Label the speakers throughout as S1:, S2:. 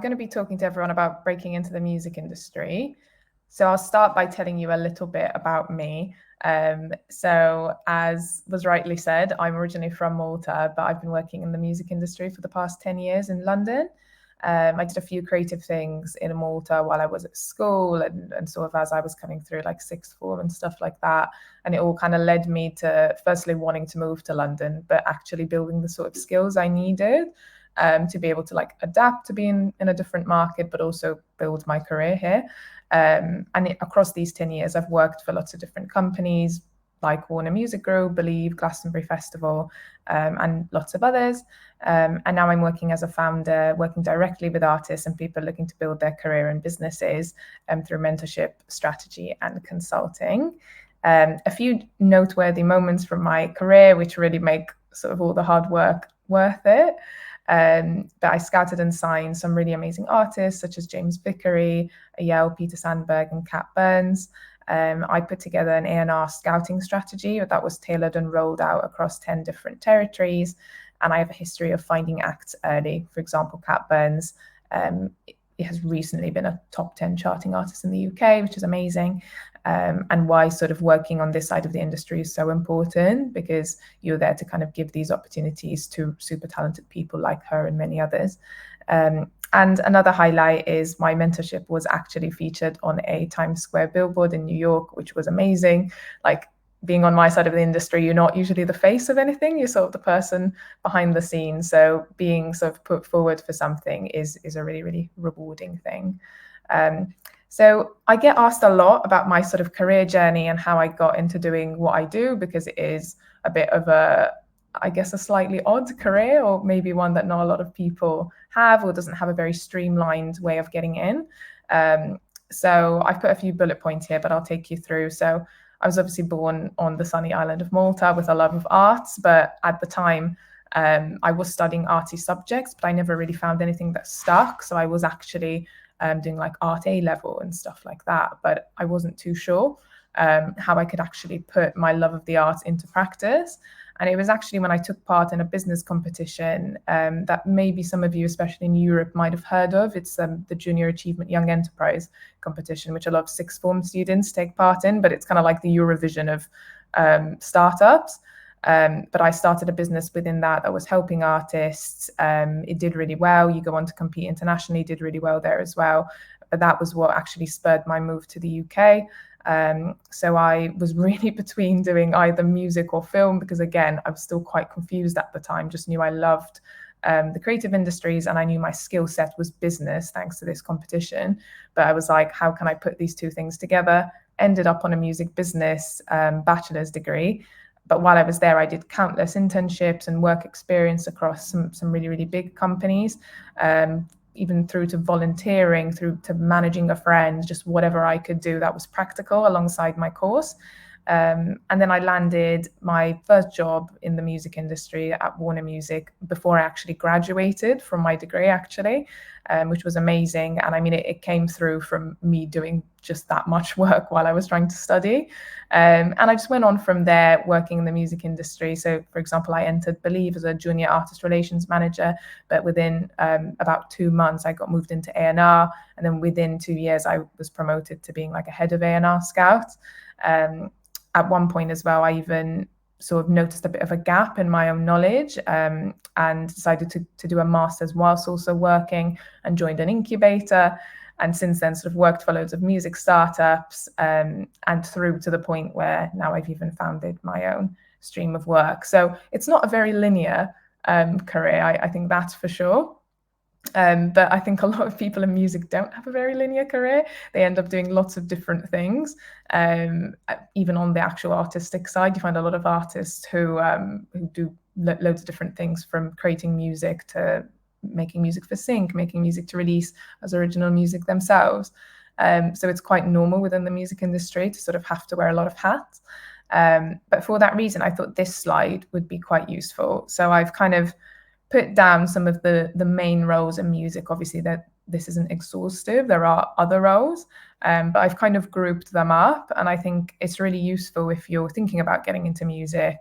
S1: going to be talking to everyone about breaking into the music industry. So I'll start by telling you a little bit about me. So as was rightly said, I'm originally from Malta, but I've been working in the music industry for the past 10 years in London. I did a few creative things in Malta while I was at school and sort of as I was coming through like sixth form and stuff like that. And it all kind of led me to firstly wanting to move to London, but actually building the sort of skills I needed to be able to like adapt to being in a different market, but also build my career here. Across these 10 years, I've worked for lots of different companies like Warner Music Group, Believe, Glastonbury Festival, and lots of others. And now I'm working as a founder, working directly with artists and people looking to build their career and businesses through mentorship, strategy, and consulting. A few noteworthy moments from my career, which really make sort of all the hard work worth it. But I scouted and signed some really amazing artists such as James Vickery, Ayelle, Peter Sandberg, and Kat Burns. I put together an A&R scouting strategy that was tailored and rolled out across 10 different territories. And I have a history of finding acts early. For example, Kat Burns it has recently been a top 10 charting artist in the UK, which is amazing. And why sort of working on this side of the industry is so important, because you're there to kind of give these opportunities to super talented people like her and many others. And another highlight is my mentorship was actually featured on a Times Square billboard in New York, which was amazing. Like, being on my side of the industry, you're not usually the face of anything, you're sort of the person behind the scenes. So being sort of put forward for something is a really, really rewarding thing. So I get asked a lot about my sort of career journey and how I got into doing what I do, because it is a bit of I guess, a slightly odd career, or maybe one that not a lot of people have, or doesn't have a very streamlined way of getting in. So I've put a few bullet points here, but I'll take you through. So I was obviously born on the sunny island of Malta with a love of arts, but at the time I was studying arty subjects, but I never really found anything that stuck. So I was actually doing like art A level and stuff like that, but I wasn't too sure how I could actually put my love of the arts into practice. And it was actually when I took part in a business competition that maybe some of you, especially in Europe, might have heard of. It's the Junior Achievement Young Enterprise competition, which a lot of sixth form students take part in, but it's kind of like the Eurovision of startups. But I started a business within that was helping artists. It did really well. You go on to compete internationally, did really well there as well. But that was what actually spurred my move to the UK. So I was really between doing either music or film, because again, I was still quite confused at the time, just knew I loved the creative industries and I knew my skill set was business thanks to this competition. But I was like, how can I put these two things together? Ended up on a music business bachelor's degree. But while I was there, I did countless internships and work experience across some really, really big companies, even through to volunteering, through to managing a friend, just whatever I could do that was practical alongside my course. And then I landed my first job in the music industry at Warner Music before I actually graduated from my degree, actually, which was amazing. And I mean, it came through from me doing just that much work while I was trying to study. And I just went on from there working in the music industry. So, for example, I entered Believe as a junior artist relations manager, but within about 2 months, I got moved into A&R. And then within 2 years, I was promoted to being like a head of A&R scout. At one point as well, I even sort of noticed a bit of a gap in my own knowledge and decided to do a master's whilst also working, and joined an incubator. And since then sort of worked for loads of music startups and through to the point where now I've even founded my own stream of work. So it's not a very linear career, I think that's for sure. But I think a lot of people in music don't have a very linear career. They end up doing lots of different things. Even on the actual artistic side, you find a lot of artists who do loads of different things, from creating music to making music for sync, making music to release as original music themselves. So it's quite normal within the music industry to sort of have to wear a lot of hats. But for that reason, I thought this slide would be quite useful. So I've kind of put down some of the main roles in music. Obviously, that this isn't exhaustive. There are other roles, but I've kind of grouped them up. And I think it's really useful if you're thinking about getting into music,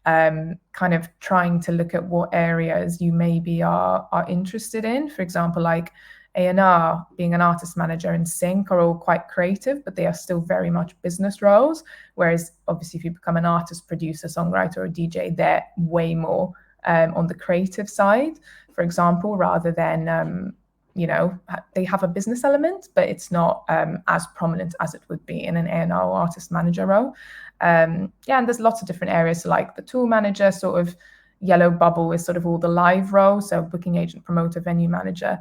S1: kind of trying to look at what areas you maybe are interested in. For example, like A&R, being an artist manager, and sync are all quite creative, but they are still very much business roles. Whereas obviously if you become an artist, producer, songwriter, or DJ, they're way more on the creative side, for example, rather than they have a business element, but it's not as prominent as it would be in an A&R artist manager role. And there's lots of different areas, so like the tour manager, sort of yellow bubble is sort of all the live roles, so booking agent, promoter, venue manager,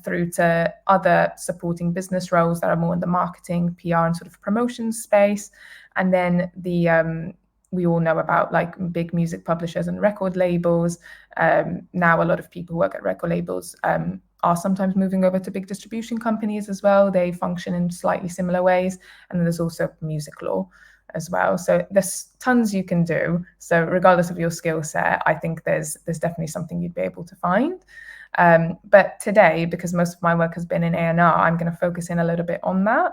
S1: through to other supporting business roles that are more in the marketing, PR, and sort of promotion space. And then we all know about like big music publishers and record labels. Now a lot of people who work at record labels are sometimes moving over to big distribution companies as well. They function in slightly similar ways. And then there's also music law as well. So there's tons you can do. So regardless of your skill set, I think there's definitely something you'd be able to find. But today, because most of my work has been in A&R, I'm going to focus in a little bit on that.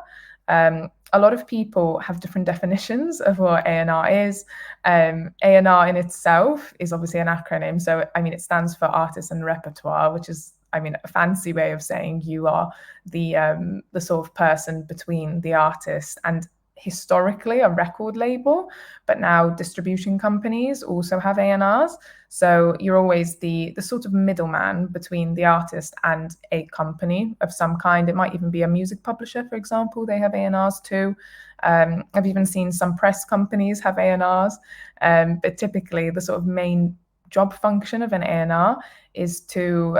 S1: A lot of people have different definitions of what A&R is. A&R in itself is obviously an acronym. So, I mean, it stands for Artist and Repertoire, which is, I mean, a fancy way of saying you are the sort of person between the artist and historically a record label, but now distribution companies also have A&Rs. So you're always the sort of middleman between the artist and a company of some kind. It might even be a music publisher, for example. They have A&Rs too. I've even seen some press companies have A&Rs, but typically the sort of main job function of an A&R is to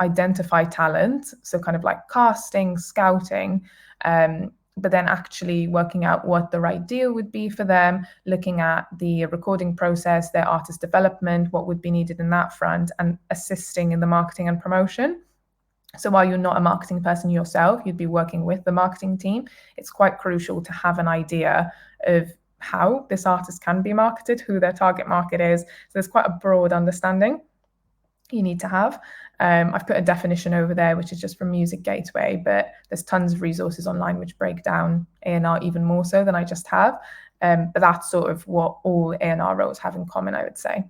S1: identify talent, so kind of like casting, scouting, but then actually working out what the right deal would be for them, looking at the recording process, their artist development, what would be needed in that front, and assisting in the marketing and promotion. So while you're not a marketing person yourself, you'd be working with the marketing team. It's quite crucial to have an idea of how this artist can be marketed, who their target market is. So there's quite a broad understanding you need to have. I've put a definition over there, which is just from Music Gateway, but there's tons of resources online which break down A&R even more so than I just have. But that's sort of what all A&R roles have in common, I would say.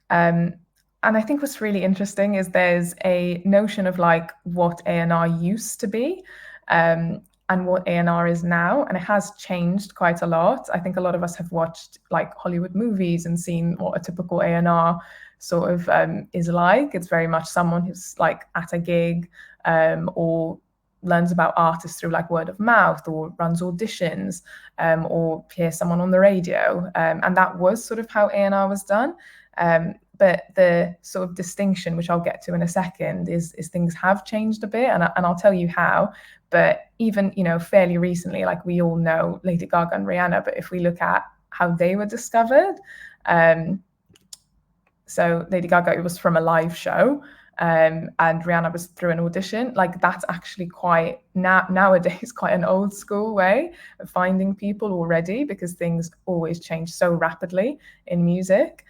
S1: And I think what's really interesting is there's a notion of like what A&R used to be and what A&R is now. And it has changed quite a lot. I think a lot of us have watched like Hollywood movies and seen what a typical A&R sort of is like. It's very much someone who's like at a gig or learns about artists through like word of mouth, or runs auditions, or hears someone on the radio. And that was sort of how A&R was done. But the sort of distinction, which I'll get to in a second, is things have changed a bit, and I'll tell you how. But even, fairly recently, like we all know Lady Gaga and Rihanna, but if we look at how they were discovered, so Lady Gaga, it was from a live show, and Rihanna was through an audition. Like that's actually quite nowadays quite an old school way of finding people already, because things always change so rapidly in music.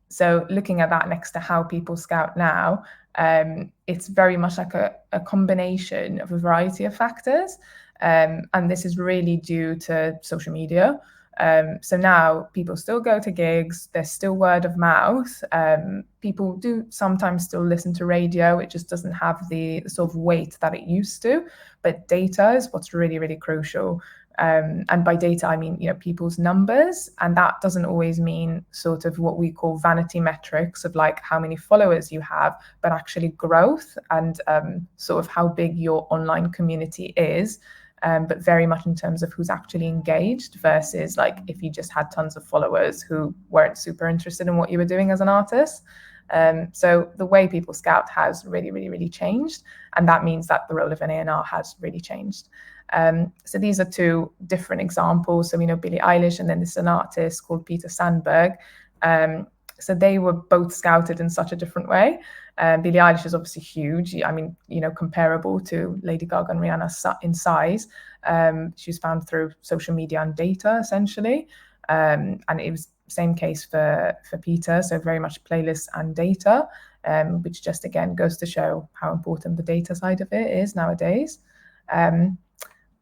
S1: So looking at that next to how people scout now, it's very much like a combination of a variety of factors. And this is really due to social media. So now people still go to gigs, there's still word of mouth. People do sometimes still listen to radio. It just doesn't have the sort of weight that it used to. But data is what's really, really crucial. And by data, I mean, people's numbers. And that doesn't always mean sort of what we call vanity metrics of like how many followers you have, but actually growth and sort of how big your online community is. But very much in terms of who's actually engaged versus like if you just had tons of followers who weren't super interested in what you were doing as an artist. So the way people scout has really, really, really changed. And that means that the role of an A&R has really changed. So these are two different examples. So we know Billie Eilish, and then there's an artist called Peter Sandberg. So they were both scouted in such a different way. Billie Eilish is obviously huge. I mean, comparable to Lady Gaga and Rihanna in size. She was found through social media and data, essentially. And it was same case for Peter. So very much playlists and data, which just, again, goes to show how important the data side of it is nowadays.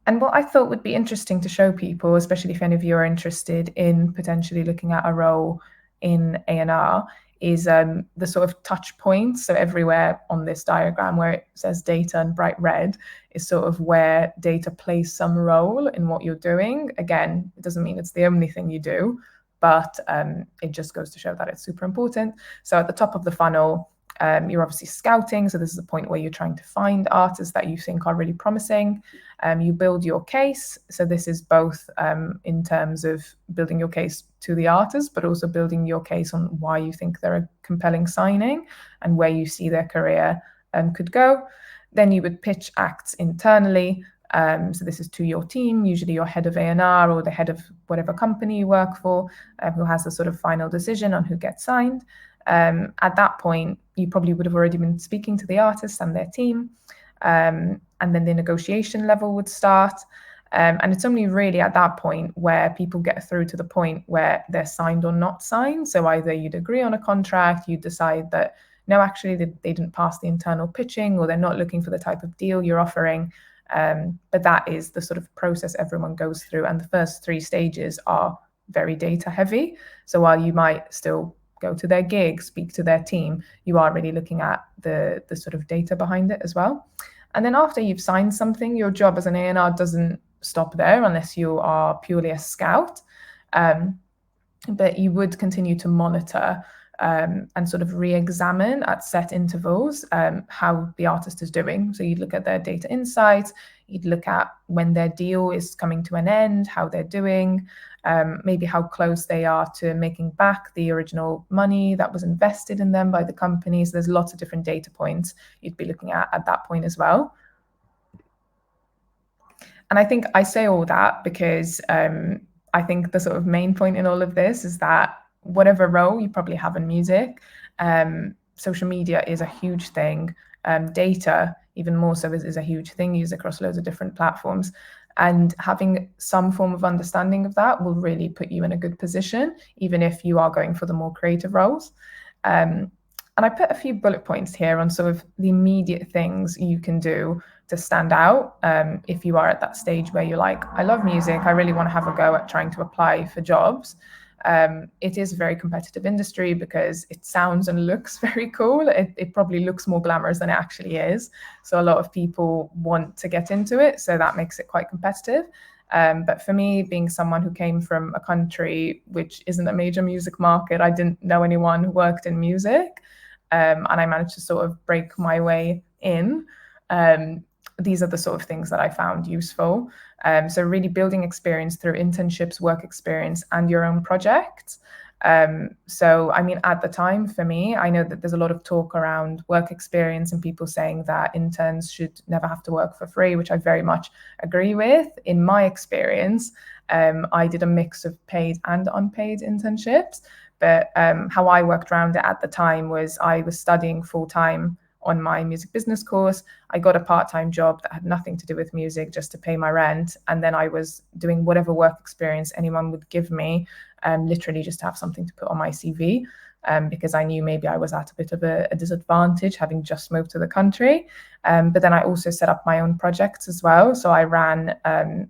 S1: And what I thought would be interesting to show people, especially if any of you are interested in potentially looking at a role in A&R, is the sort of touch points. So everywhere on this diagram where it says data in bright red is sort of where data plays some role in what you're doing. Again, it doesn't mean it's the only thing you do, but it just goes to show that it's super important. So at the top of the funnel, you're obviously scouting. So this is the point where you're trying to find artists that you think are really promising. You build your case. So this is both in terms of building your case to the artist, but also building your case on why you think they're a compelling signing and where you see their career could go. Then you would pitch acts internally. So this is to your team, usually your head of A&R or the head of whatever company you work for, who has the sort of final decision on who gets signed. At that point, you probably would have already been speaking to the artist and their team, and then the negotiation level would start. And it's only really at that point where people get through to the point where they're signed or not signed. So either you'd agree on a contract, you decide that, no, actually, they didn't pass the internal pitching, or they're not looking for the type of deal you're offering. But that is the sort of process everyone goes through. And the first 3 stages are very data heavy. So while you might still go to their gig, speak to their team, you are really looking at the sort of data behind it as well. And then after you've signed something, your job as an A&R doesn't stop there unless you are purely a scout. But you would continue to monitor and sort of re-examine at set intervals how the artist is doing. So you'd look at their data insights, you'd look at when their deal is coming to an end, how they're doing, maybe how close they are to making back the original money that was invested in them by the company. So there's lots of different data points you'd be looking at that point as well. And I think I say all that because I think the sort of main point in all of this is that whatever role you probably have in music, social media is a huge thing. Data, even more so, is a huge thing used across loads of different platforms. And having some form of understanding of that will really put you in a good position, even if you are going for the more creative roles. And I put a few bullet points here on sort of the immediate things you can do to stand out if you are at that stage where you're like, I love music, I really want to have a go at trying to apply for jobs. It is a very competitive industry because it sounds and looks very cool. It probably looks more glamorous than it actually is. So a lot of people want to get into it. So that makes it quite competitive. But for me, being someone who came from a country which isn't a major music market, I didn't know anyone who worked in music. And I managed to sort of break my way in. These are the sort of things that I found useful. So really building experience through internships, work experience, and your own projects. So, I mean, at the time for me, I know that there's a lot of talk around work experience and people saying that interns should never have to work for free, which I very much agree with. In my experience, I did a mix of paid and unpaid internships. But how I worked around it at the time was I was studying full-time on my music business course. I got a part-time job that had nothing to do with music just to pay my rent. And then I was doing whatever work experience anyone would give me, literally just to have something to put on my CV, because I knew maybe I was at a bit of a disadvantage having just moved to the country. But then I also set up my own projects as well. So I ran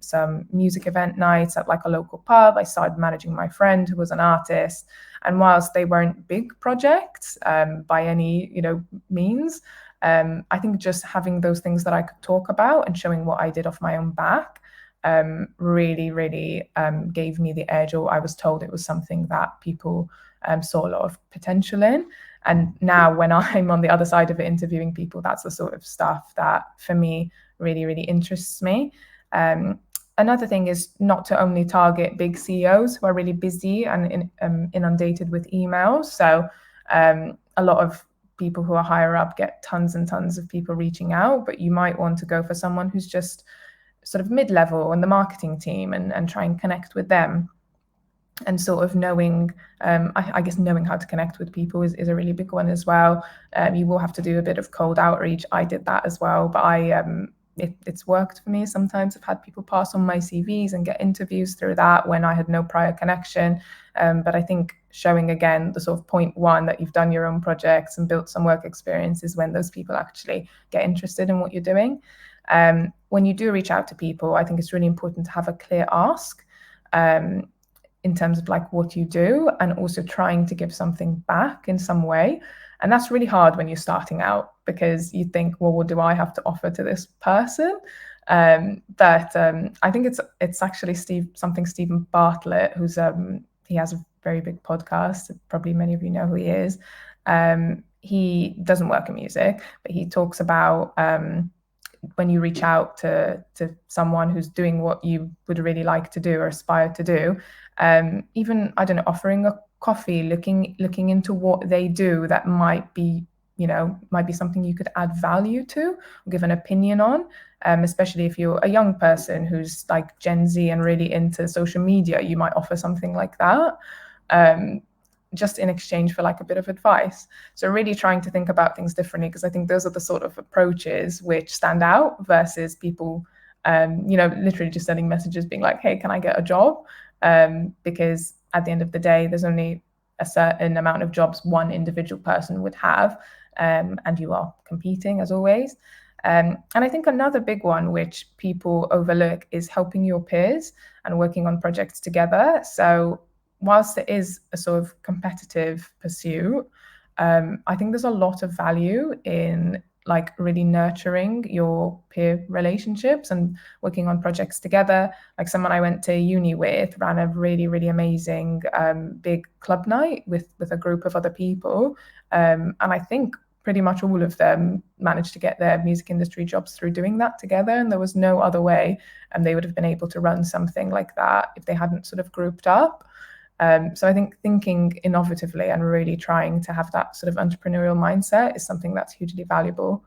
S1: some music event nights at like a local pub. I started managing my friend who was an artist. And whilst they weren't big projects by any means, I think just having those things that I could talk about and showing what I did off my own back really gave me the edge, or I was told it was something that people saw a lot of potential in. And now when I'm on the other side of it interviewing people, that's the sort of stuff that for me really interests me. Another thing is not to only target big CEOs who are really busy and inundated with emails. So a lot of people who are higher up get tons and tons of people reaching out, but you might want to go for someone who's just sort of mid-level in the marketing team and try and connect with them. And sort of knowing, I guess knowing how to connect with people is a really big one as well. You will have to do a bit of cold outreach. I did that as well, but it's worked for me. Sometimes I've had people pass on my CVs and get interviews through that when I had no prior connection. But I think showing again the sort of point one that you've done your own projects and built some work experience is when those people actually get interested in what you're doing. When you do reach out to people, I think it's really important to have a clear ask. in terms of like what you do, and also trying to give something back in some way. And that's really hard when you're starting out, because you think, well, what do I have to offer to this person? But I think it's actually something Stephen Bartlett, who's he has a very big podcast. Probably many of you know who he is. He doesn't work in music, but he talks about when you reach out to someone who's doing what you would really like to do or aspire to do, even, I don't know, offering a coffee, looking into what they do that might be something you could add value to or give an opinion on, especially if you're a young person who's like Gen Z and really into social media. You might offer something like that, just in exchange for like a bit of advice. So really trying to think about things differently, because I think those are the sort of approaches which stand out versus people, literally just sending messages being like, hey, can I get a job? Because at the end of the day, there's only a certain amount of jobs one individual person would have, and you are competing as always. And I think another big one which people overlook is helping your peers and working on projects together. So whilst it is a sort of competitive pursuit, I think there's a lot of value in like really nurturing your peer relationships and working on projects together. Like someone I went to uni with ran a really, really amazing big club night with a group of other people. And I think pretty much all of them managed to get their music industry jobs through doing that together. And there was no other way they would have been able to run something like that if they hadn't sort of grouped up. So I think thinking innovatively and really trying to have that sort of entrepreneurial mindset is something that's hugely valuable.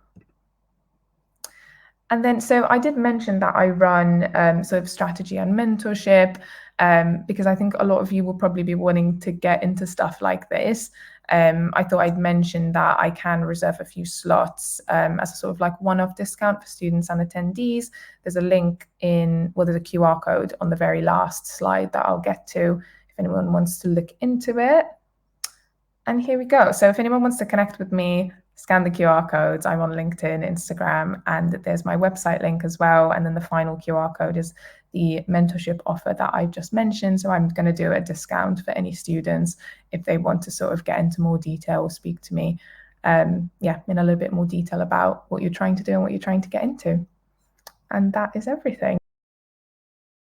S1: And then, so I did mention that I run sort of strategy and mentorship, because I think a lot of you will probably be wanting to get into stuff like this. I thought I'd mention that I can reserve a few slots as a sort of like one-off discount for students and attendees. There's a link there's a QR code on the very last slide that I'll get to if anyone wants to look into it. And here we go. So if anyone wants to connect with me, scan the QR codes. I'm on LinkedIn, Instagram, and there's my website link as well. And then the final QR code is the mentorship offer that I just mentioned. So I'm going to do a discount for any students if they want to sort of get into more detail or speak to me, in a little bit more detail about what you're trying to do and what you're trying to get into. And that is everything.